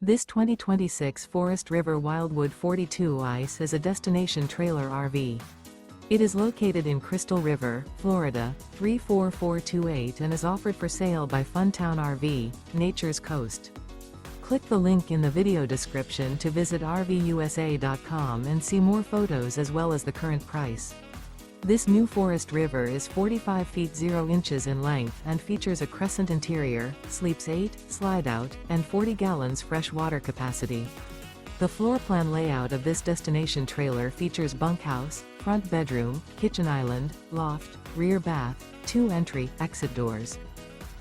This 2026 Forest River Wildwood 42 ICE is a destination trailer RV. It is located in Crystal River, Florida, 34428 and is offered for sale by Funtown RV, Nature's Coast. Click the link in the video description to visit RVUSA.com and see more photos as well as the current price. This new Forest River is 45 feet 0 inches in length and features a CRESCENT interior, sleeps 8, Slideout, and 40 gallons fresh water capacity. The floor plan layout of this destination trailer features bunkhouse, front bedroom, kitchen island, loft, rear bath, 2 entry/exit doors.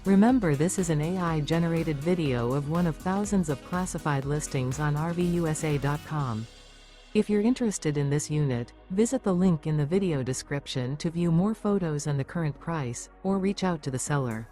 Remember, this is an AI-generated video of one of thousands of classified listings on RVUSA.com. If you're interested in this unit, visit the link in the video description to view more photos and the current price, or reach out to the seller.